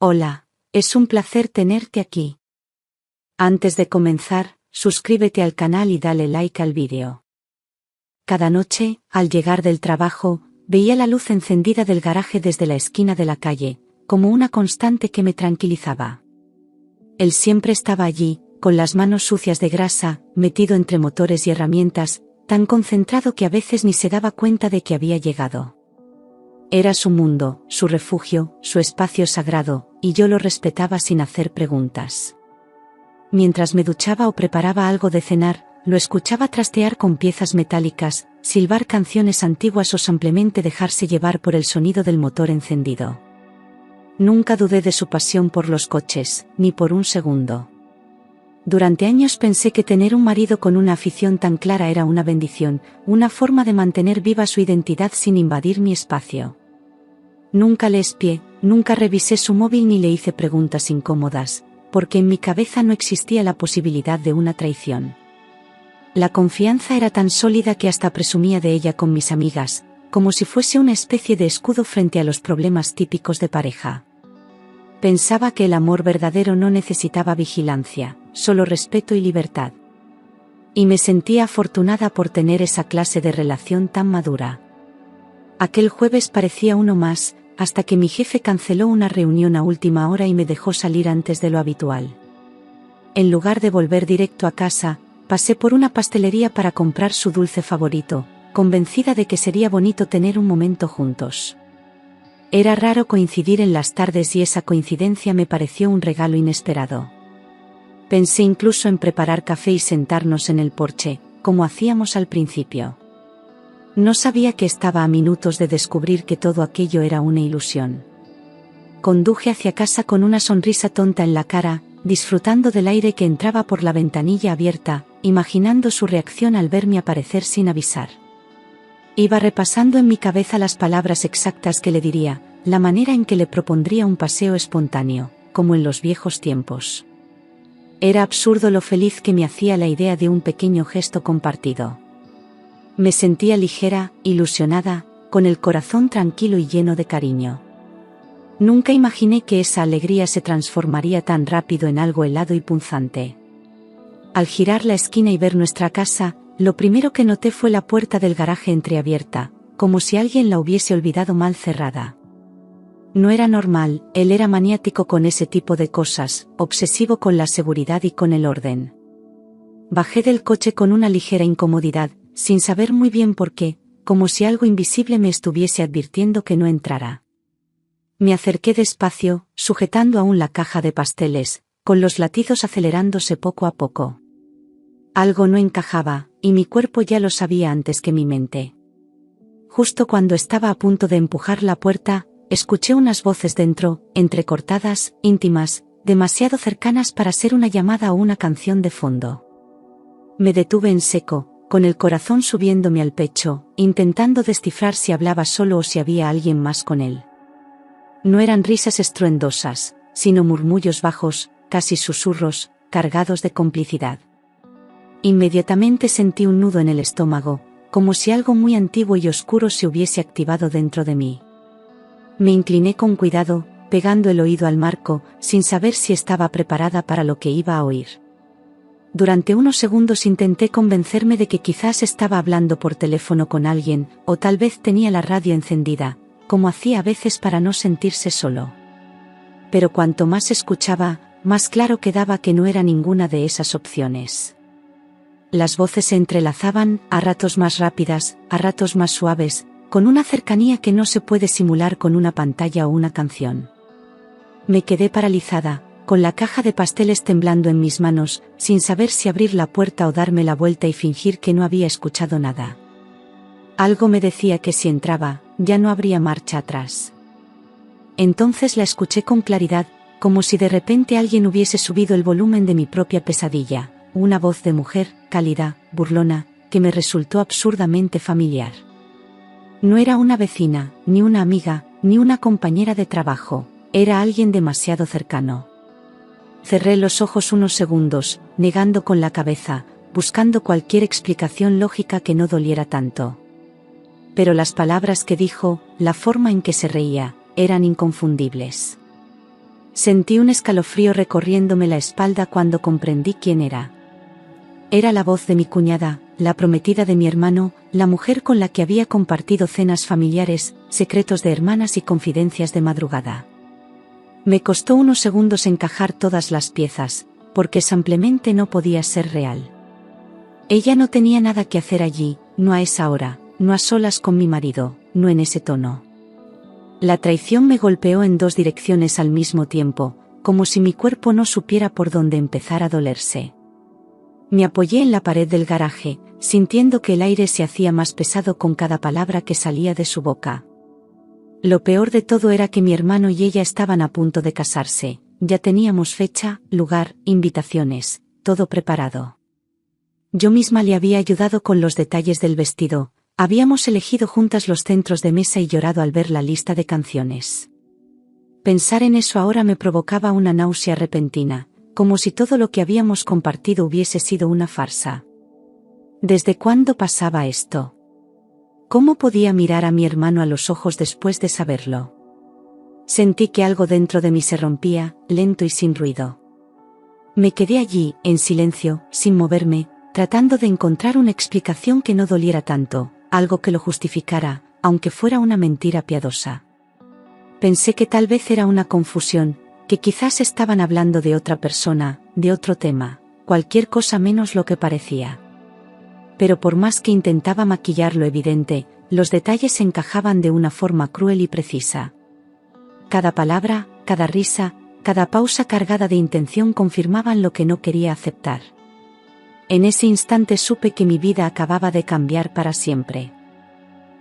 Hola, es un placer tenerte aquí. Antes de comenzar, suscríbete al canal y dale like al vídeo. Cada noche, al llegar del trabajo, veía la luz encendida del garaje desde la esquina de la calle, como una constante que me tranquilizaba. Él siempre estaba allí, con las manos sucias de grasa, metido entre motores y herramientas, tan concentrado que a veces ni se daba cuenta de que había llegado. Era su mundo, su refugio, su espacio sagrado, y yo lo respetaba sin hacer preguntas. Mientras me duchaba o preparaba algo de cenar, lo escuchaba trastear con piezas metálicas, silbar canciones antiguas o simplemente dejarse llevar por el sonido del motor encendido. Nunca dudé de su pasión por los coches, ni por un segundo. Durante años pensé que tener un marido con una afición tan clara era una bendición, una forma de mantener viva su identidad sin invadir mi espacio. Nunca le espié, nunca revisé su móvil ni le hice preguntas incómodas, porque en mi cabeza no existía la posibilidad de una traición. La confianza era tan sólida que hasta presumía de ella con mis amigas, como si fuese una especie de escudo frente a los problemas típicos de pareja. Pensaba que el amor verdadero no necesitaba vigilancia, solo respeto y libertad. Y me sentía afortunada por tener esa clase de relación tan madura. Aquel jueves parecía uno más, hasta que mi jefe canceló una reunión a última hora y me dejó salir antes de lo habitual. En lugar de volver directo a casa, pasé por una pastelería para comprar su dulce favorito, convencida de que sería bonito tener un momento juntos. Era raro coincidir en las tardes y esa coincidencia me pareció un regalo inesperado. Pensé incluso en preparar café y sentarnos en el porche, como hacíamos al principio. No sabía que estaba a minutos de descubrir que todo aquello era una ilusión. Conduje hacia casa con una sonrisa tonta en la cara, disfrutando del aire que entraba por la ventanilla abierta, imaginando su reacción al verme aparecer sin avisar. Iba repasando en mi cabeza las palabras exactas que le diría, la manera en que le propondría un paseo espontáneo, como en los viejos tiempos. Era absurdo lo feliz que me hacía la idea de un pequeño gesto compartido. Me sentía ligera, ilusionada, con el corazón tranquilo y lleno de cariño. Nunca imaginé que esa alegría se transformaría tan rápido en algo helado y punzante. Al girar la esquina y ver nuestra casa, lo primero que noté fue la puerta del garaje entreabierta, como si alguien la hubiese olvidado mal cerrada. No era normal, él era maniático con ese tipo de cosas, obsesivo con la seguridad y con el orden. Bajé del coche con una ligera incomodidad, sin saber muy bien por qué, como si algo invisible me estuviese advirtiendo que no entrara. Me acerqué despacio, sujetando aún la caja de pasteles, con los latidos acelerándose poco a poco. Algo no encajaba, y mi cuerpo ya lo sabía antes que mi mente. Justo cuando estaba a punto de empujar la puerta, escuché unas voces dentro, entrecortadas, íntimas, demasiado cercanas para ser una llamada o una canción de fondo. Me detuve en seco, con el corazón subiéndome al pecho, intentando descifrar si hablaba solo o si había alguien más con él. No eran risas estruendosas, sino murmullos bajos, casi susurros, cargados de complicidad. Inmediatamente sentí un nudo en el estómago, como si algo muy antiguo y oscuro se hubiese activado dentro de mí. Me incliné con cuidado, pegando el oído al marco, sin saber si estaba preparada para lo que iba a oír. Durante unos segundos intenté convencerme de que quizás estaba hablando por teléfono con alguien, o tal vez tenía la radio encendida, como hacía a veces para no sentirse solo. Pero cuanto más escuchaba, más claro quedaba que no era ninguna de esas opciones. Las voces se entrelazaban, a ratos más rápidas, a ratos más suaves, con una cercanía que no se puede simular con una pantalla o una canción. Me quedé paralizada, con la caja de pasteles temblando en mis manos, sin saber si abrir la puerta o darme la vuelta y fingir que no había escuchado nada. Algo me decía que si entraba, ya no habría marcha atrás. Entonces la escuché con claridad, como si de repente alguien hubiese subido el volumen de mi propia pesadilla, una voz de mujer, cálida, burlona, que me resultó absurdamente familiar. No era una vecina, ni una amiga, ni una compañera de trabajo, era alguien demasiado cercano. Cerré los ojos unos segundos, negando con la cabeza, buscando cualquier explicación lógica que no doliera tanto. Pero las palabras que dijo, la forma en que se reía, eran inconfundibles. Sentí un escalofrío recorriéndome la espalda cuando comprendí quién era. Era la voz de mi cuñada, la prometida de mi hermano, la mujer con la que había compartido cenas familiares, secretos de hermanas y confidencias de madrugada. Me costó unos segundos encajar todas las piezas, porque simplemente no podía ser real. Ella no tenía nada que hacer allí, no a esa hora, no a solas con mi marido, no en ese tono. La traición me golpeó en dos direcciones al mismo tiempo, como si mi cuerpo no supiera por dónde empezar a dolerse. Me apoyé en la pared del garaje, sintiendo que el aire se hacía más pesado con cada palabra que salía de su boca. Lo peor de todo era que mi hermano y ella estaban a punto de casarse, ya teníamos fecha, lugar, invitaciones, todo preparado. Yo misma le había ayudado con los detalles del vestido, habíamos elegido juntas los centros de mesa y llorado al ver la lista de canciones. Pensar en eso ahora me provocaba una náusea repentina, como si todo lo que habíamos compartido hubiese sido una farsa. ¿Desde cuándo pasaba esto? ¿Cómo podía mirar a mi hermano a los ojos después de saberlo? Sentí que algo dentro de mí se rompía, lento y sin ruido. Me quedé allí, en silencio, sin moverme, tratando de encontrar una explicación que no doliera tanto, algo que lo justificara, aunque fuera una mentira piadosa. Pensé que tal vez era una confusión, que quizás estaban hablando de otra persona, de otro tema, cualquier cosa menos lo que parecía. Pero por más que intentaba maquillar lo evidente, los detalles se encajaban de una forma cruel y precisa. Cada palabra, cada risa, cada pausa cargada de intención confirmaban lo que no quería aceptar. En ese instante supe que mi vida acababa de cambiar para siempre.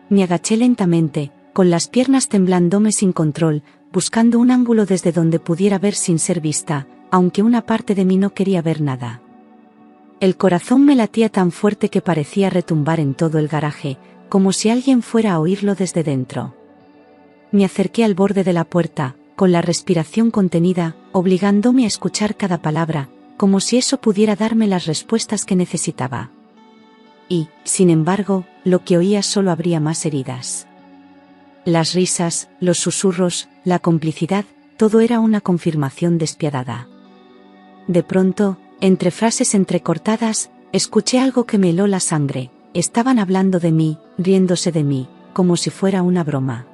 Me agaché lentamente, con las piernas temblándome sin control, buscando un ángulo desde donde pudiera ver sin ser vista, aunque una parte de mí no quería ver nada. El corazón me latía tan fuerte que parecía retumbar en todo el garaje, como si alguien fuera a oírlo desde dentro. Me acerqué al borde de la puerta, con la respiración contenida, obligándome a escuchar cada palabra, como si eso pudiera darme las respuestas que necesitaba. Y, sin embargo, lo que oía solo abría más heridas. Las risas, los susurros, la complicidad, todo era una confirmación despiadada. De pronto, entre frases entrecortadas, escuché algo que me heló la sangre. Estaban hablando de mí, riéndose de mí, como si fuera una broma.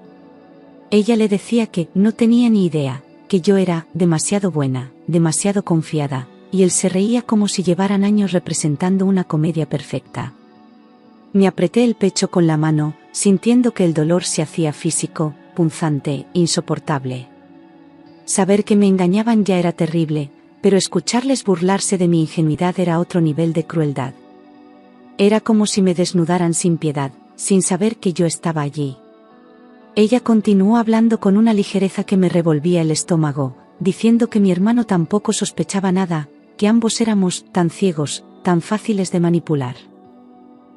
Ella le decía que no tenía ni idea, que yo era demasiado buena, demasiado confiada, y él se reía como si llevaran años representando una comedia perfecta. Me apreté el pecho con la mano, sintiendo que el dolor se hacía físico, punzante, insoportable. Saber que me engañaban ya era terrible, pero escucharles burlarse de mi ingenuidad era otro nivel de crueldad. Era como si me desnudaran sin piedad, sin saber que yo estaba allí. Ella continuó hablando con una ligereza que me revolvía el estómago, diciendo que mi hermano tampoco sospechaba nada, que ambos éramos tan ciegos, tan fáciles de manipular.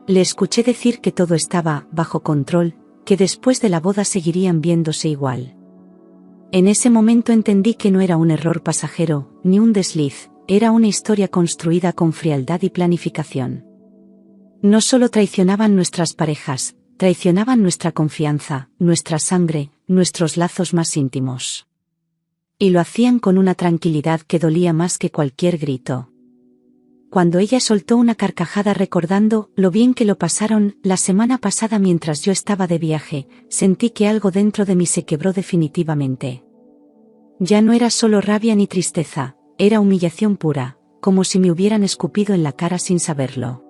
Le escuché decir que todo estaba bajo control, que después de la boda seguirían viéndose igual. En ese momento entendí que no era un error pasajero, ni un desliz, era una historia construida con frialdad y planificación. No solo traicionaban nuestras parejas, traicionaban nuestra confianza, nuestra sangre, nuestros lazos más íntimos. Y lo hacían con una tranquilidad que dolía más que cualquier grito. Cuando ella soltó una carcajada recordando lo bien que lo pasaron la semana pasada mientras yo estaba de viaje, sentí que algo dentro de mí se quebró definitivamente. Ya no era solo rabia ni tristeza, era humillación pura, como si me hubieran escupido en la cara sin saberlo.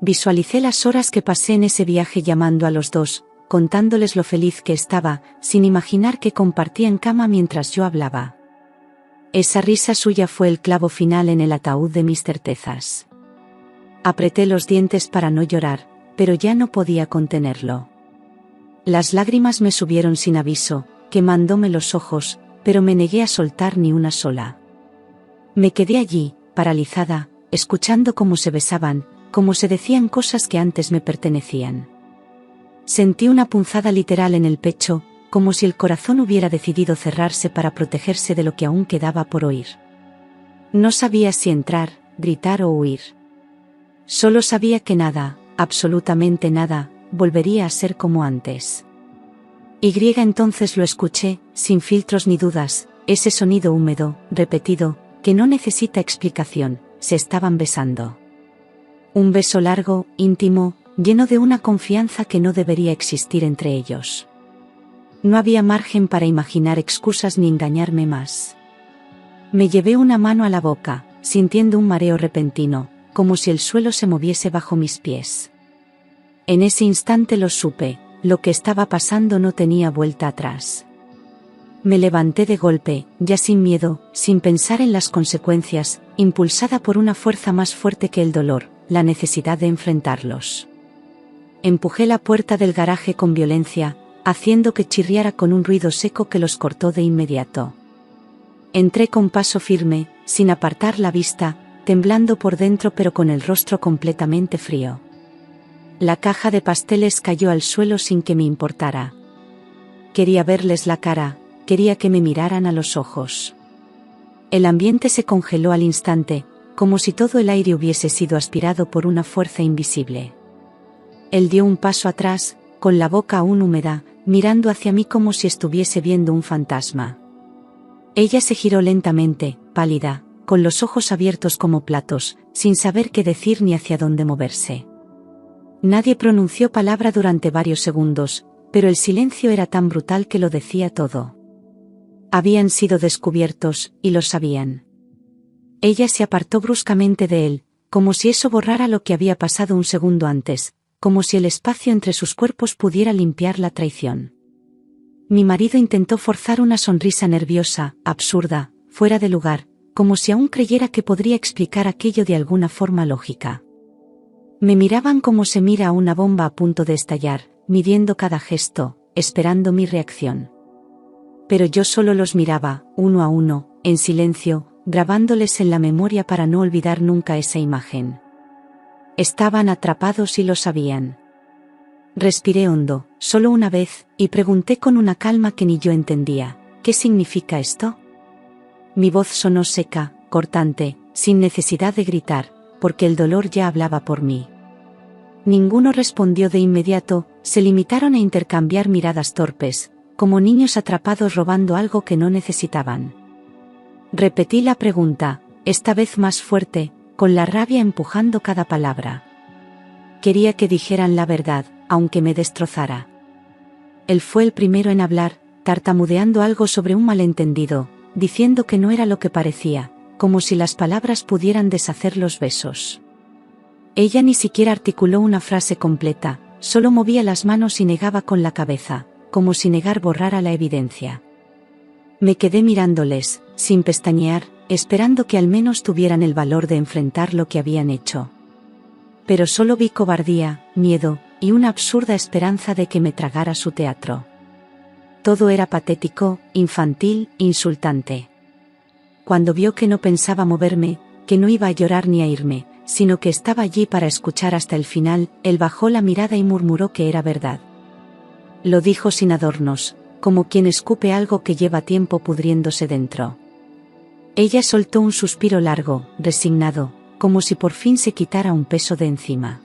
Visualicé las horas que pasé en ese viaje llamando a los dos, contándoles lo feliz que estaba, sin imaginar que compartían cama mientras yo hablaba. Esa risa suya fue el clavo final en el ataúd de mis certezas. Apreté los dientes para no llorar, pero ya no podía contenerlo. Las lágrimas me subieron sin aviso, quemándome los ojos, pero me negué a soltar ni una sola. Me quedé allí, paralizada, escuchando cómo se besaban, cómo se decían cosas que antes me pertenecían. Sentí una punzada literal en el pecho, como si el corazón hubiera decidido cerrarse para protegerse de lo que aún quedaba por oír. No sabía si entrar, gritar o huir. Solo sabía que nada, absolutamente nada, volvería a ser como antes. Entonces lo escuché, sin filtros ni dudas, Ese sonido húmedo, repetido, que no necesita explicación, se estaban besando. Un beso largo, íntimo, lleno de una confianza que no debería existir entre ellos. No había margen para imaginar excusas ni engañarme más. Me llevé una mano a la boca, sintiendo un mareo repentino, como si el suelo se moviese bajo mis pies. En ese instante lo supe, lo que estaba pasando no tenía vuelta atrás. Me levanté de golpe, ya sin miedo, sin pensar en las consecuencias, impulsada por una fuerza más fuerte que el dolor, la necesidad de enfrentarlos. Empujé la puerta del garaje con violencia, haciendo que chirriara con un ruido seco que los cortó de inmediato. Entré con paso firme, sin apartar la vista, temblando por dentro pero con el rostro completamente frío. La caja de pasteles cayó al suelo sin que me importara. Quería verles la cara, quería que me miraran a los ojos. El ambiente se congeló al instante, como si todo el aire hubiese sido aspirado por una fuerza invisible. Él dio un paso atrás, con la boca aún húmeda, mirando hacia mí como si estuviese viendo un fantasma. Ella se giró lentamente, pálida, con los ojos abiertos como platos, sin saber qué decir ni hacia dónde moverse. Nadie pronunció palabra durante varios segundos, pero el silencio era tan brutal que lo decía todo. Habían sido descubiertos, y lo sabían. Ella se apartó bruscamente de él, como si eso borrara lo que había pasado un segundo antes, como si el espacio entre sus cuerpos pudiera limpiar la traición. Mi marido intentó forzar una sonrisa nerviosa, absurda, fuera de lugar, como si aún creyera que podría explicar aquello de alguna forma lógica. Me miraban como se mira a una bomba a punto de estallar, midiendo cada gesto, esperando mi reacción. Pero yo solo los miraba, uno a uno, en silencio, grabándoles en la memoria para no olvidar nunca esa imagen. Estaban atrapados y lo sabían. Respiré hondo, solo una vez, y pregunté con una calma que ni yo entendía, ¿qué significa esto? Mi voz sonó seca, cortante, sin necesidad de gritar, porque el dolor ya hablaba por mí. Ninguno respondió de inmediato, se limitaron a intercambiar miradas torpes, como niños atrapados robando algo que no necesitaban. Repetí la pregunta, esta vez más fuerte, con la rabia empujando cada palabra. Quería que dijeran la verdad, aunque me destrozara. Él fue el primero en hablar, tartamudeando algo sobre un malentendido, diciendo que no era lo que parecía, como si las palabras pudieran deshacer los besos. Ella ni siquiera articuló una frase completa, solo movía las manos y negaba con la cabeza, como si negar borrara la evidencia. Me quedé mirándoles, sin pestañear, esperando que al menos tuvieran el valor de enfrentar lo que habían hecho. Pero solo vi cobardía, miedo, y una absurda esperanza de que me tragara su teatro. Todo era patético, infantil, insultante. Cuando vio que no pensaba moverme, que no iba a llorar ni a irme, sino que estaba allí para escuchar hasta el final, él bajó la mirada y murmuró que era verdad. Lo dijo sin adornos, como quien escupe algo que lleva tiempo pudriéndose dentro. Ella soltó un suspiro largo, resignado, como si por fin se quitara un peso de encima.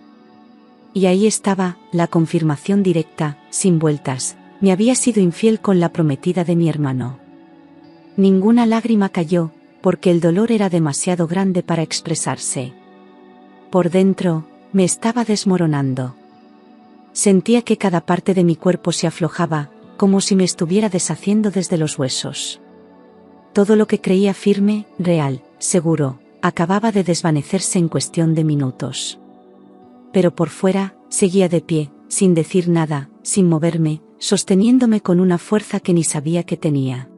Y ahí estaba, la confirmación directa, sin vueltas, me había sido infiel con la prometida de mi hermano. Ninguna lágrima cayó, porque el dolor era demasiado grande para expresarse. Por dentro, me estaba desmoronando. Sentía que cada parte de mi cuerpo se aflojaba, como si me estuviera deshaciendo desde los huesos. Todo lo que creía firme, real, seguro, acababa de desvanecerse en cuestión de minutos. Pero por fuera, seguía de pie, sin decir nada, sin moverme, sosteniéndome con una fuerza que ni sabía que tenía.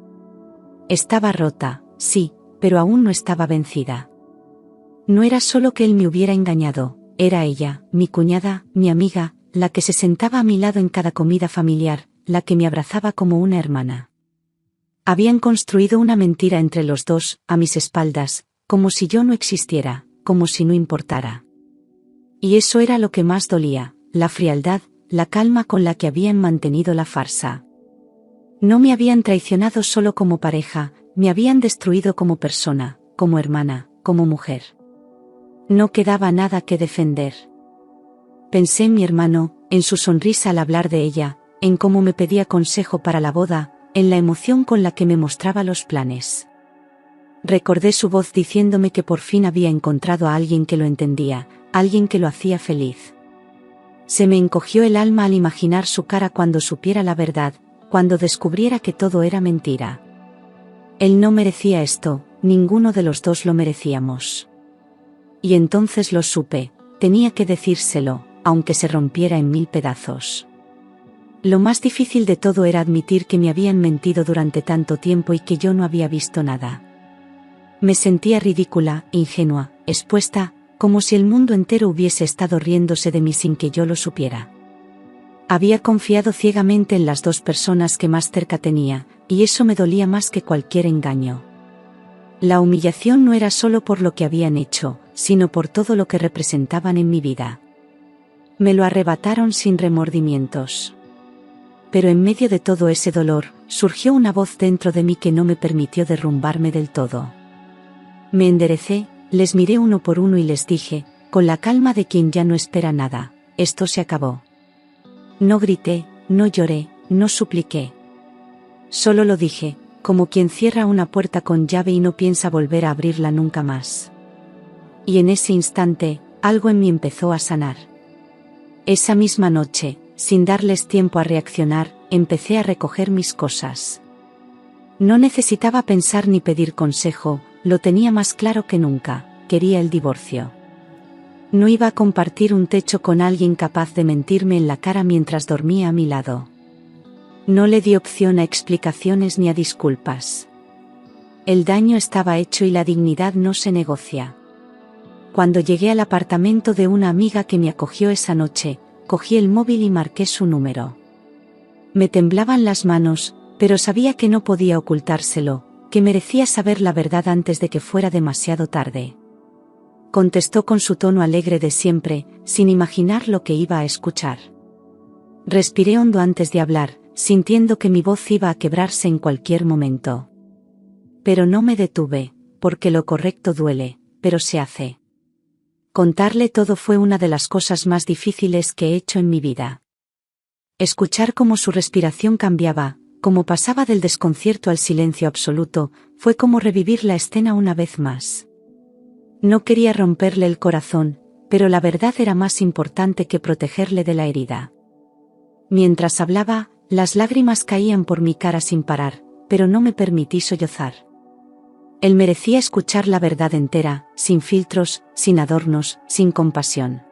Estaba rota, sí, pero aún no estaba vencida. No era solo que él me hubiera engañado, era ella, mi cuñada, mi amiga, la que se sentaba a mi lado en cada comida familiar, la que me abrazaba como una hermana. Habían construido una mentira entre los dos, a mis espaldas, como si yo no existiera, como si no importara. Y eso era lo que más dolía, la frialdad, la calma con la que habían mantenido la farsa. No me habían traicionado solo como pareja, me habían destruido como persona, como hermana, como mujer. No quedaba nada que defender. Pensé en mi hermano, en su sonrisa al hablar de ella, en cómo me pedía consejo para la boda, en la emoción con la que me mostraba los planes. Recordé su voz diciéndome que por fin había encontrado a alguien que lo entendía, alguien que lo hacía feliz. Se me encogió el alma al imaginar su cara cuando supiera la verdad, cuando descubriera que todo era mentira. Él no merecía esto, ninguno de los dos lo merecíamos. Y entonces lo supe, tenía que decírselo, aunque se rompiera en 1000 pedazos. Lo más difícil de todo era admitir que me habían mentido durante tanto tiempo y que yo no había visto nada. Me sentía ridícula, ingenua, expuesta, como si el mundo entero hubiese estado riéndose de mí sin que yo lo supiera. Había confiado ciegamente en las dos personas que más cerca tenía, y eso me dolía más que cualquier engaño. La humillación no era solo por lo que habían hecho, sino por todo lo que representaban en mi vida. Me lo arrebataron sin remordimientos. Pero en medio de todo ese dolor, surgió una voz dentro de mí que no me permitió derrumbarme del todo. Me enderecé, les miré uno por uno y les dije, con la calma de quien ya no espera nada, esto se acabó. No grité, no lloré, no supliqué. Solo lo dije, como quien cierra una puerta con llave y no piensa volver a abrirla nunca más. Y en ese instante, algo en mí empezó a sanar. Esa misma noche, sin darles tiempo a reaccionar, empecé a recoger mis cosas. No necesitaba pensar ni pedir consejo, lo tenía más claro que nunca, quería el divorcio. No iba a compartir un techo con alguien capaz de mentirme en la cara mientras dormía a mi lado. No le di opción a explicaciones ni a disculpas. El daño estaba hecho y la dignidad no se negocia. Cuando llegué al apartamento de una amiga que me acogió esa noche, cogí el móvil y marqué su número. Me temblaban las manos, pero sabía que no podía ocultárselo, que merecía saber la verdad antes de que fuera demasiado tarde. Contestó con su tono alegre de siempre, sin imaginar lo que iba a escuchar. Respiré hondo antes de hablar, sintiendo que mi voz iba a quebrarse en cualquier momento. Pero no me detuve, porque lo correcto duele, pero se hace. Contarle todo fue una de las cosas más difíciles que he hecho en mi vida. Escuchar cómo su respiración cambiaba, cómo pasaba del desconcierto al silencio absoluto, fue como revivir la escena una vez más. No quería romperle el corazón, pero la verdad era más importante que protegerle de la herida. Mientras hablaba, las lágrimas caían por mi cara sin parar, pero no me permití sollozar. Él merecía escuchar la verdad entera, sin filtros, sin adornos, sin compasión.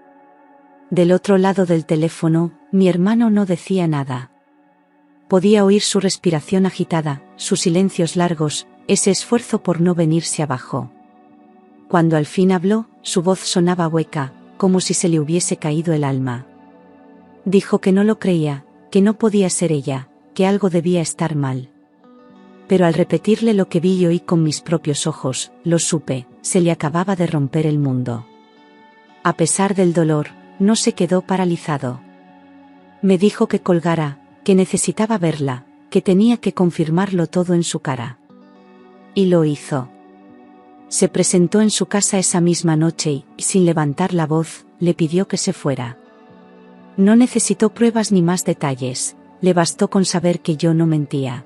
Del otro lado del teléfono, mi hermano no decía nada. Podía oír su respiración agitada, sus silencios largos, ese esfuerzo por no venirse abajo. Cuando al fin habló, su voz sonaba hueca, como si se le hubiese caído el alma. Dijo que no lo creía, que no podía ser ella, que algo debía estar mal. Pero al repetirle lo que vi y oí con mis propios ojos, lo supe, se le acababa de romper el mundo. A pesar del dolor, no se quedó paralizado. Me dijo que colgara, que necesitaba verla, que tenía que confirmarlo todo en su cara. Y lo hizo. Se presentó en su casa esa misma noche y, sin levantar la voz, le pidió que se fuera. No necesitó pruebas ni más detalles, le bastó con saber que yo no mentía.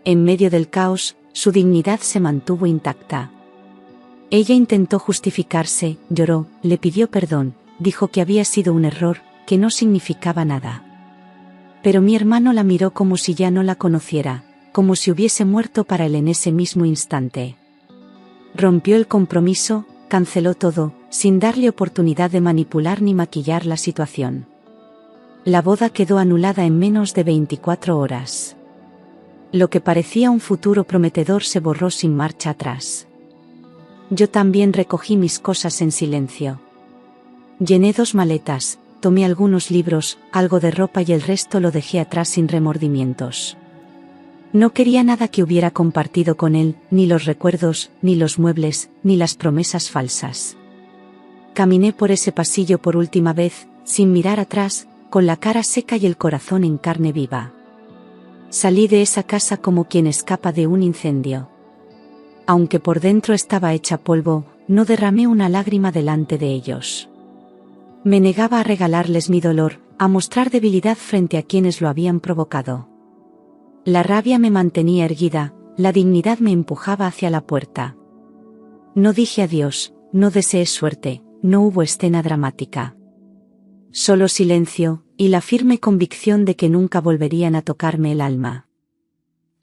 En medio del caos, su dignidad se mantuvo intacta. Ella intentó justificarse, lloró, le pidió perdón, dijo que había sido un error, que no significaba nada. Pero mi hermano la miró como si ya no la conociera, como si hubiese muerto para él en ese mismo instante. Rompió el compromiso, canceló todo, sin darle oportunidad de manipular ni maquillar la situación. La boda quedó anulada en menos de 24 horas. Lo que parecía un futuro prometedor se borró sin marcha atrás. Yo también recogí mis cosas en silencio. Llené 2 maletas, tomé algunos libros, algo de ropa y el resto lo dejé atrás sin remordimientos. No quería nada que hubiera compartido con él, ni los recuerdos, ni los muebles, ni las promesas falsas. Caminé por ese pasillo por última vez, sin mirar atrás, con la cara seca y el corazón en carne viva. Salí de esa casa como quien escapa de un incendio. Aunque por dentro estaba hecha polvo, no derramé una lágrima delante de ellos. Me negaba a regalarles mi dolor, a mostrar debilidad frente a quienes lo habían provocado. La rabia me mantenía erguida, la dignidad me empujaba hacia la puerta. No dije adiós, no deseé suerte, no hubo escena dramática. Solo silencio, y la firme convicción de que nunca volverían a tocarme el alma.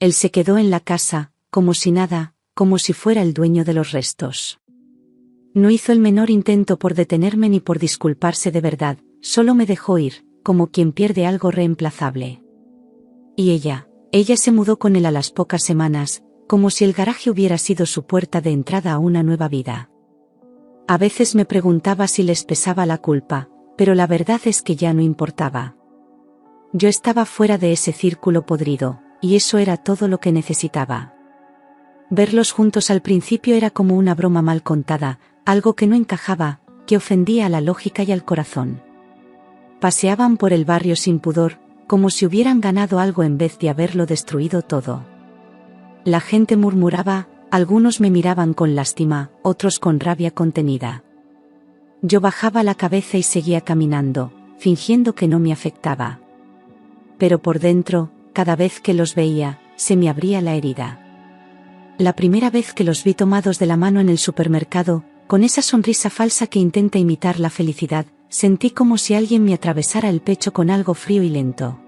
Él se quedó en la casa, como si nada, como si fuera el dueño de los restos. No hizo el menor intento por detenerme ni por disculparse de verdad, solo me dejó ir, como quien pierde algo reemplazable. Y ella se mudó con él a las pocas semanas, como si el garaje hubiera sido su puerta de entrada a una nueva vida. A veces me preguntaba si les pesaba la culpa, pero la verdad es que ya no importaba. Yo estaba fuera de ese círculo podrido, y eso era todo lo que necesitaba. Verlos juntos al principio era como una broma mal contada, algo que no encajaba, que ofendía a la lógica y al corazón. Paseaban por el barrio sin pudor, como si hubieran ganado algo en vez de haberlo destruido todo. La gente murmuraba, algunos me miraban con lástima, otros con rabia contenida. Yo bajaba la cabeza y seguía caminando, fingiendo que no me afectaba. Pero por dentro, cada vez que los veía, se me abría la herida. La primera vez que los vi tomados de la mano en el supermercado, con esa sonrisa falsa que intenta imitar la felicidad, sentí como si alguien me atravesara el pecho con algo frío y lento.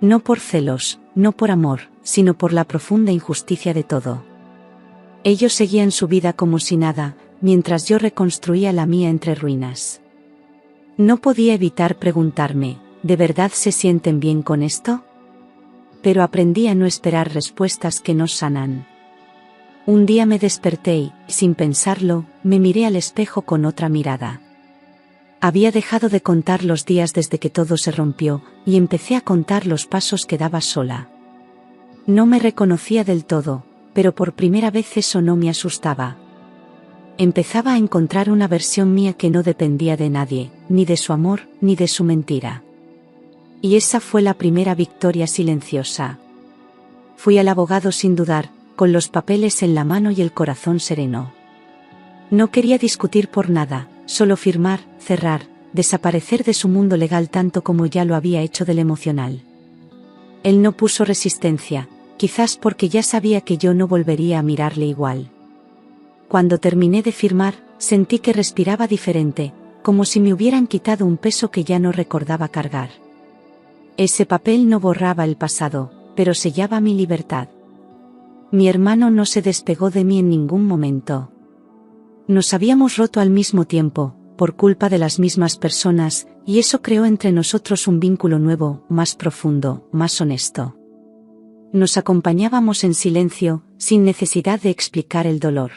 No por celos, no por amor, sino por la profunda injusticia de todo. Ellos seguían su vida como si nada, mientras yo reconstruía la mía entre ruinas. No podía evitar preguntarme, ¿de verdad se sienten bien con esto? Pero aprendí a no esperar respuestas que nos sanan. Un día me desperté y, sin pensarlo, me miré al espejo con otra mirada. Había dejado de contar los días desde que todo se rompió, y empecé a contar los pasos que daba sola. No me reconocía del todo, pero por primera vez eso no me asustaba. Empezaba a encontrar una versión mía que no dependía de nadie, ni de su amor, ni de su mentira. Y esa fue la primera victoria silenciosa. Fui al abogado sin dudar, con los papeles en la mano y el corazón sereno. No quería discutir por nada, solo firmar, cerrar, desaparecer de su mundo legal tanto como ya lo había hecho del emocional. Él no puso resistencia, quizás porque ya sabía que yo no volvería a mirarle igual. Cuando terminé de firmar, sentí que respiraba diferente, como si me hubieran quitado un peso que ya no recordaba cargar. Ese papel no borraba el pasado, pero sellaba mi libertad. Mi hermano no se despegó de mí en ningún momento. Nos habíamos roto al mismo tiempo, por culpa de las mismas personas, y eso creó entre nosotros un vínculo nuevo, más profundo, más honesto. Nos acompañábamos en silencio, sin necesidad de explicar el dolor.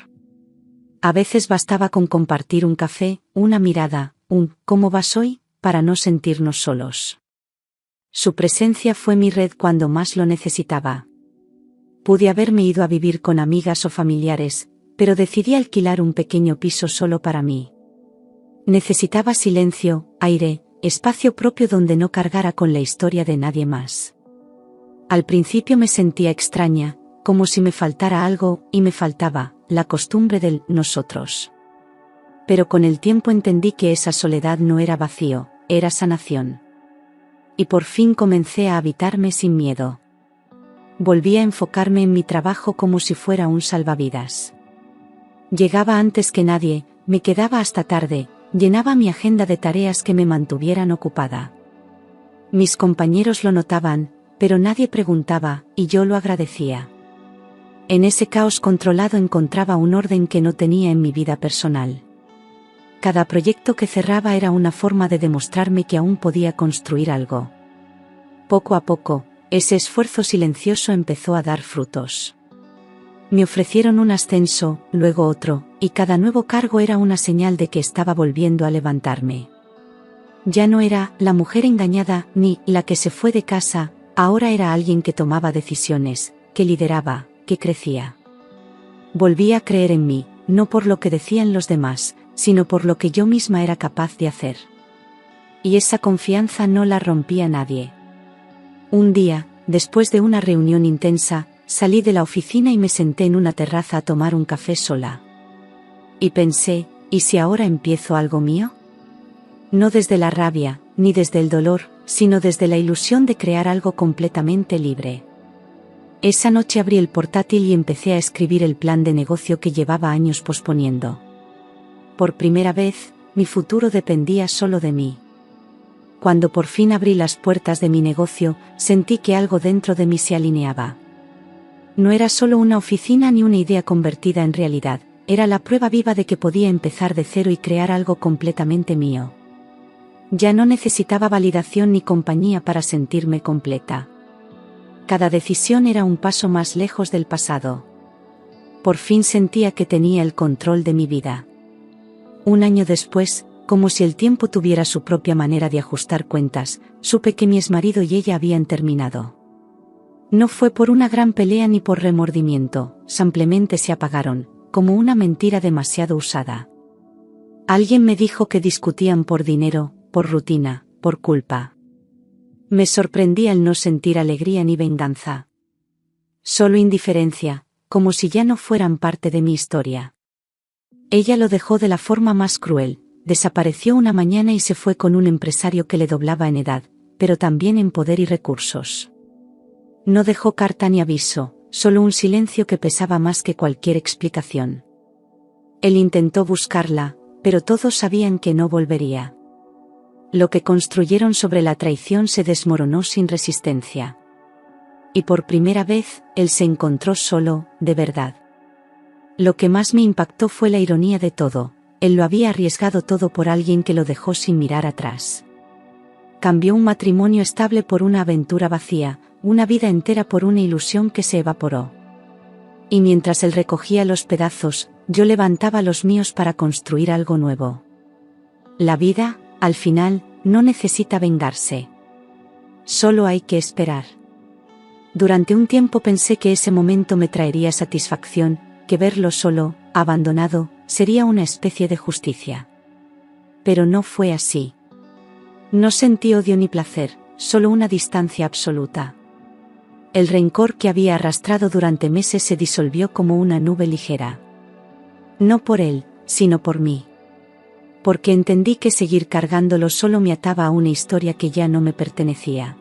A veces bastaba con compartir un café, una mirada, un ¿cómo vas hoy?, para no sentirnos solos. Su presencia fue mi red cuando más lo necesitaba. Pude haberme ido a vivir con amigas o familiares, pero decidí alquilar un pequeño piso solo para mí. Necesitaba silencio, aire, espacio propio donde no cargara con la historia de nadie más. Al principio me sentía extraña, como si me faltara algo, y me faltaba la costumbre del nosotros. Pero con el tiempo entendí que esa soledad no era vacío, era sanación. Y por fin comencé a habitarme sin miedo. Volví a enfocarme en mi trabajo como si fuera un salvavidas. Llegaba antes que nadie, me quedaba hasta tarde, llenaba mi agenda de tareas que me mantuvieran ocupada. Mis compañeros lo notaban, pero nadie preguntaba, y yo lo agradecía. En ese caos controlado encontraba un orden que no tenía en mi vida personal. Cada proyecto que cerraba era una forma de demostrarme que aún podía construir algo. Poco a poco, ese esfuerzo silencioso empezó a dar frutos. Me ofrecieron un ascenso, luego otro, y cada nuevo cargo era una señal de que estaba volviendo a levantarme. Ya no era la mujer engañada, ni la que se fue de casa, ahora era alguien que tomaba decisiones, que lideraba, que crecía. Volví a creer en mí, no por lo que decían los demás, sino por lo que yo misma era capaz de hacer. Y esa confianza no la rompía nadie. Un día, después de una reunión intensa, salí de la oficina y me senté en una terraza a tomar un café sola. Y pensé, ¿y si ahora empiezo algo mío? No desde la rabia, ni desde el dolor, sino desde la ilusión de crear algo completamente libre. Esa noche abrí el portátil y empecé a escribir el plan de negocio que llevaba años posponiendo. Por primera vez, mi futuro dependía solo de mí. Cuando por fin abrí las puertas de mi negocio, sentí que algo dentro de mí se alineaba. No era solo una oficina ni una idea convertida en realidad, era la prueba viva de que podía empezar de cero y crear algo completamente mío. Ya no necesitaba validación ni compañía para sentirme completa. Cada decisión era un paso más lejos del pasado. Por fin sentía que tenía el control de mi vida. Un año después, como si el tiempo tuviera su propia manera de ajustar cuentas, supe que mi exmarido y ella habían terminado. No fue por una gran pelea ni por remordimiento, simplemente se apagaron, como una mentira demasiado usada. Alguien me dijo que discutían por dinero, por rutina, por culpa. Me sorprendía el no sentir alegría ni venganza. Solo indiferencia, como si ya no fueran parte de mi historia. Ella lo dejó de la forma más cruel, desapareció una mañana y se fue con un empresario que le doblaba en edad, pero también en poder y recursos. No dejó carta ni aviso, solo un silencio que pesaba más que cualquier explicación. Él intentó buscarla, pero todos sabían que no volvería. Lo que construyeron sobre la traición se desmoronó sin resistencia. Y por primera vez, él se encontró solo, de verdad. Lo que más me impactó fue la ironía de todo, él lo había arriesgado todo por alguien que lo dejó sin mirar atrás. Cambió un matrimonio estable por una aventura vacía, una vida entera por una ilusión que se evaporó. Y mientras él recogía los pedazos, yo levantaba los míos para construir algo nuevo. La vida, al final, no necesita vengarse. Solo hay que esperar. Durante un tiempo pensé que ese momento me traería satisfacción, que verlo solo, abandonado, sería una especie de justicia. Pero no fue así. No sentí odio ni placer, solo una distancia absoluta. El rencor que había arrastrado durante meses se disolvió como una nube ligera. No por él, sino por mí. Porque entendí que seguir cargándolo solo me ataba a una historia que ya no me pertenecía.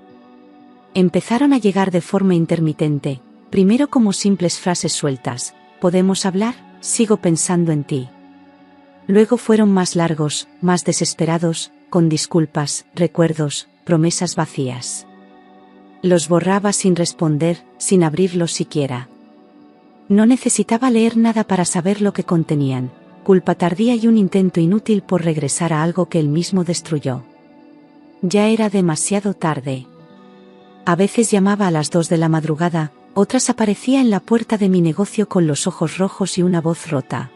Empezaron a llegar de forma intermitente, primero como simples frases sueltas: ¿podemos hablar? Sigo pensando en ti. Luego fueron más largos, más desesperados, con disculpas, recuerdos, promesas vacías. Los borraba sin responder, sin abrirlos siquiera. No necesitaba leer nada para saber lo que contenían: culpa tardía y un intento inútil por regresar a algo que él mismo destruyó. Ya era demasiado tarde. A veces llamaba a las 2 de la madrugada, otras aparecía en la puerta de mi negocio con los ojos rojos y una voz rota.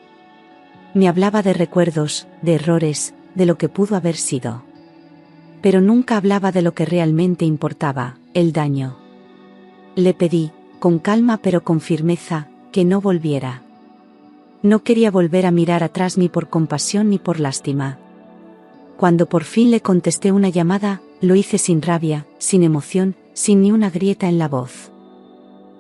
Me hablaba de recuerdos, de errores, de lo que pudo haber sido. Pero nunca hablaba de lo que realmente importaba, el daño. Le pedí, con calma pero con firmeza, que no volviera. No quería volver a mirar atrás ni por compasión ni por lástima. Cuando por fin le contesté una llamada, lo hice sin rabia, sin emoción, sin ni una grieta en la voz.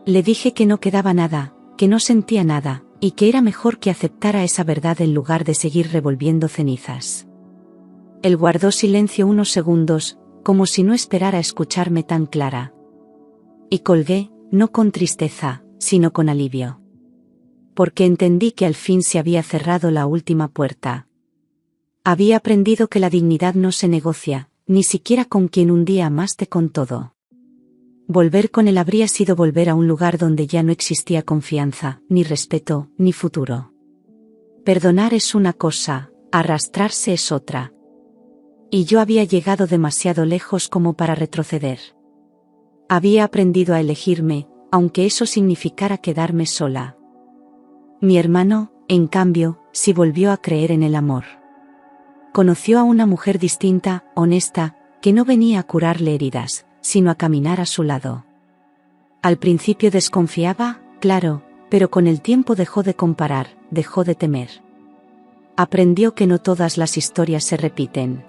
Le dije que no quedaba nada, que no sentía nada, y que era mejor que aceptara esa verdad en lugar de seguir revolviendo cenizas. Él guardó silencio unos segundos, como si no esperara escucharme tan clara. Y colgué, no con tristeza, sino con alivio. Porque entendí que al fin se había cerrado la última puerta. Había aprendido que la dignidad no se negocia, ni siquiera con quien un día amaste con todo. Volver con él habría sido volver a un lugar donde ya no existía confianza, ni respeto, ni futuro. Perdonar es una cosa, arrastrarse es otra. Y yo había llegado demasiado lejos como para retroceder. Había aprendido a elegirme, aunque eso significara quedarme sola. Mi hermano, en cambio, sí volvió a creer en el amor. Conoció a una mujer distinta, honesta, que no venía a curarle heridas, sino a caminar a su lado. Al principio desconfiaba, claro, pero con el tiempo dejó de comparar, dejó de temer. Aprendió que no todas las historias se repiten.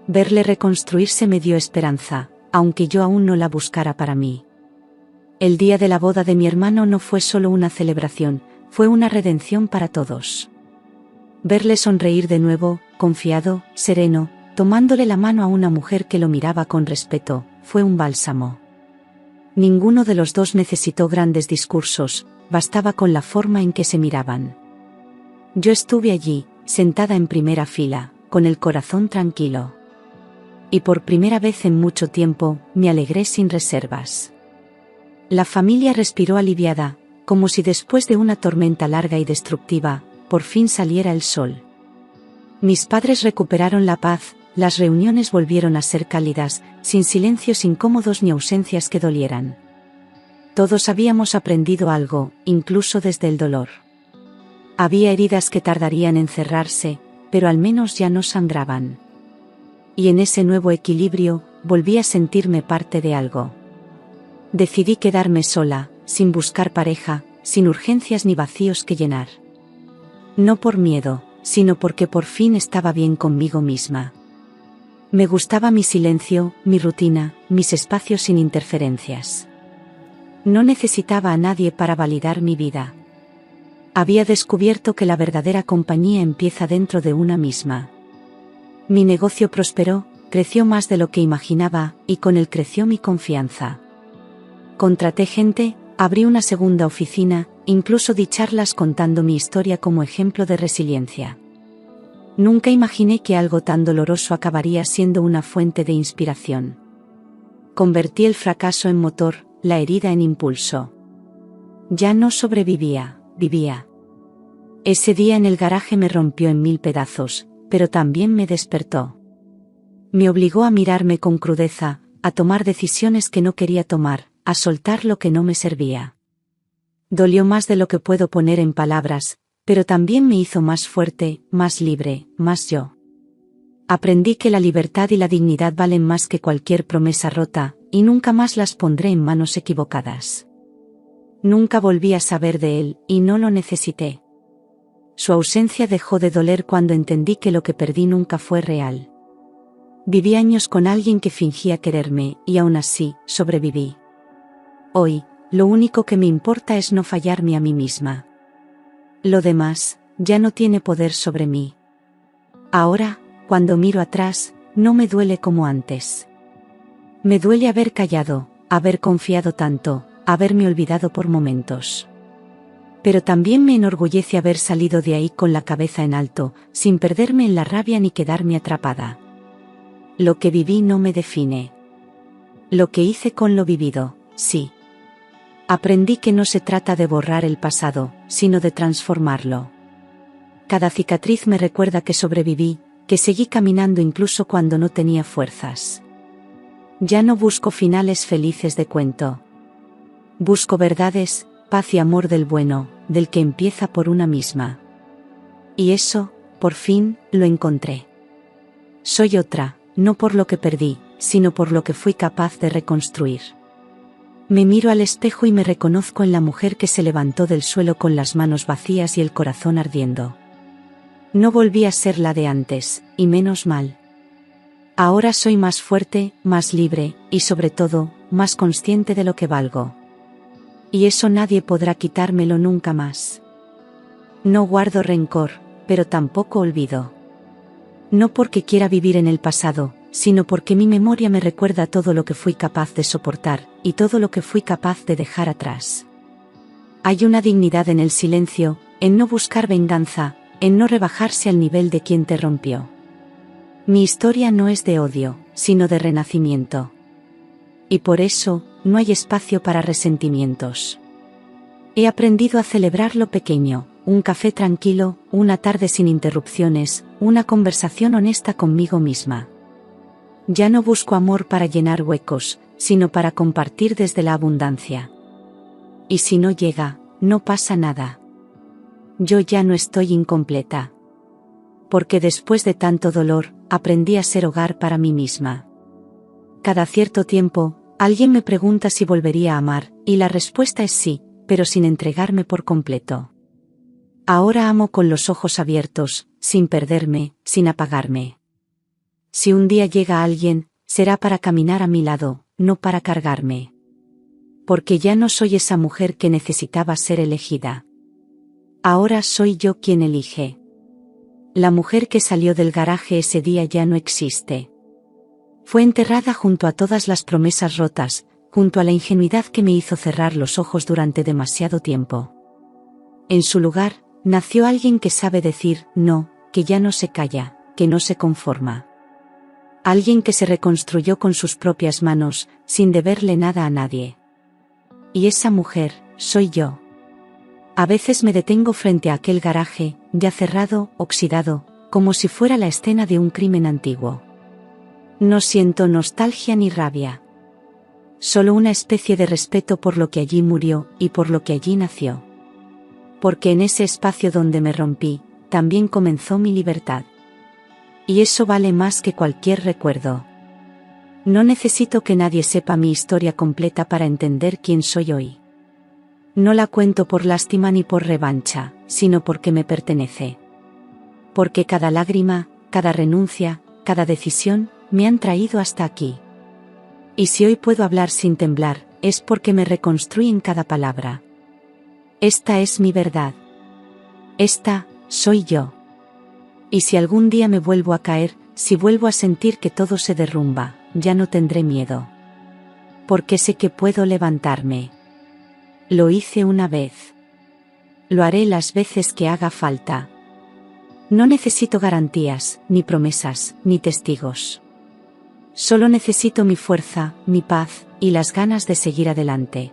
Verle reconstruirse me dio esperanza, aunque yo aún no la buscara para mí. El día de la boda de mi hermano no fue solo una celebración, fue una redención para todos. Verle sonreír de nuevo, confiado, sereno, tomándole la mano a una mujer que lo miraba con respeto, fue un bálsamo. Ninguno de los dos necesitó grandes discursos, bastaba con la forma en que se miraban. Yo estuve allí, sentada en primera fila, con el corazón tranquilo. Y por primera vez en mucho tiempo, me alegré sin reservas. La familia respiró aliviada, como si después de una tormenta larga y destructiva, por fin saliera el sol. Mis padres recuperaron la paz, las reuniones volvieron a ser cálidas, sin silencios incómodos ni ausencias que dolieran. Todos habíamos aprendido algo, incluso desde el dolor. Había heridas que tardarían en cerrarse, pero al menos ya no sangraban. Y en ese nuevo equilibrio, volví a sentirme parte de algo. Decidí quedarme sola, sin buscar pareja, sin urgencias ni vacíos que llenar. No por miedo, sino porque por fin estaba bien conmigo misma. Me gustaba mi silencio, mi rutina, mis espacios sin interferencias. No necesitaba a nadie para validar mi vida. Había descubierto que la verdadera compañía empieza dentro de una misma. Mi negocio prosperó, creció más de lo que imaginaba, y con él creció mi confianza. Contraté gente, abrí una segunda oficina, incluso di charlas contando mi historia como ejemplo de resiliencia. Nunca imaginé que algo tan doloroso acabaría siendo una fuente de inspiración. Convertí el fracaso en motor, la herida en impulso. Ya no sobrevivía, vivía. Ese día en el garaje me rompió en 1000 pedazos, pero también me despertó. Me obligó a mirarme con crudeza, a tomar decisiones que no quería tomar, a soltar lo que no me servía. Dolió más de lo que puedo poner en palabras, pero también me hizo más fuerte, más libre, más yo. Aprendí que la libertad y la dignidad valen más que cualquier promesa rota, y nunca más las pondré en manos equivocadas. Nunca volví a saber de él, y no lo necesité. Su ausencia dejó de doler cuando entendí que lo que perdí nunca fue real. Viví años con alguien que fingía quererme, y aún así, sobreviví. Hoy, lo único que me importa es no fallarme a mí misma. Lo demás, ya no tiene poder sobre mí. Ahora, cuando miro atrás, no me duele como antes. Me duele haber callado, haber confiado tanto, haberme olvidado por momentos. Pero también me enorgullece haber salido de ahí con la cabeza en alto, sin perderme en la rabia ni quedarme atrapada. Lo que viví no me define. Lo que hice con lo vivido, sí. Aprendí que no se trata de borrar el pasado, sino de transformarlo. Cada cicatriz me recuerda que sobreviví, que seguí caminando incluso cuando no tenía fuerzas. Ya no busco finales felices de cuento. Busco verdades, paz y amor del bueno, del que empieza por una misma. Y eso, por fin, lo encontré. Soy otra, no por lo que perdí, sino por lo que fui capaz de reconstruir. Me miro al espejo y me reconozco en la mujer que se levantó del suelo con las manos vacías y el corazón ardiendo. No volví a ser la de antes, y menos mal. Ahora soy más fuerte, más libre, y sobre todo, más consciente de lo que valgo. Y eso nadie podrá quitármelo nunca más. No guardo rencor, pero tampoco olvido. No porque quiera vivir en el pasado, sino porque mi memoria me recuerda todo lo que fui capaz de soportar, y todo lo que fui capaz de dejar atrás. Hay una dignidad en el silencio, en no buscar venganza, en no rebajarse al nivel de quien te rompió. Mi historia no es de odio, sino de renacimiento. Y por eso, no hay espacio para resentimientos. He aprendido a celebrar lo pequeño, un café tranquilo, una tarde sin interrupciones, una conversación honesta conmigo misma. Ya no busco amor para llenar huecos, sino para compartir desde la abundancia. Y si no llega, no pasa nada. Yo ya no estoy incompleta. Porque después de tanto dolor, aprendí a ser hogar para mí misma. Cada cierto tiempo, alguien me pregunta si volvería a amar, y la respuesta es sí, pero sin entregarme por completo. Ahora amo con los ojos abiertos, sin perderme, sin apagarme. Si un día llega alguien, será para caminar a mi lado, no para cargarme. Porque ya no soy esa mujer que necesitaba ser elegida. Ahora soy yo quien elige. La mujer que salió del garaje ese día ya no existe. Fue enterrada junto a todas las promesas rotas, junto a la ingenuidad que me hizo cerrar los ojos durante demasiado tiempo. En su lugar, nació alguien que sabe decir no, que ya no se calla, que no se conforma. Alguien que se reconstruyó con sus propias manos, sin deberle nada a nadie. Y esa mujer, soy yo. A veces me detengo frente a aquel garaje, ya cerrado, oxidado, como si fuera la escena de un crimen antiguo. No siento nostalgia ni rabia. Solo una especie de respeto por lo que allí murió y por lo que allí nació. Porque en ese espacio donde me rompí, también comenzó mi libertad. Y eso vale más que cualquier recuerdo. No necesito que nadie sepa mi historia completa para entender quién soy hoy. No la cuento por lástima ni por revancha, sino porque me pertenece. Porque cada lágrima, cada renuncia, cada decisión, me han traído hasta aquí. Y si hoy puedo hablar sin temblar, es porque me reconstruí en cada palabra. Esta es mi verdad. Esta, soy yo. Y si algún día me vuelvo a caer, si vuelvo a sentir que todo se derrumba, ya no tendré miedo. Porque sé que puedo levantarme. Lo hice una vez. Lo haré las veces que haga falta. No necesito garantías, ni promesas, ni testigos. Solo necesito mi fuerza, mi paz, y las ganas de seguir adelante.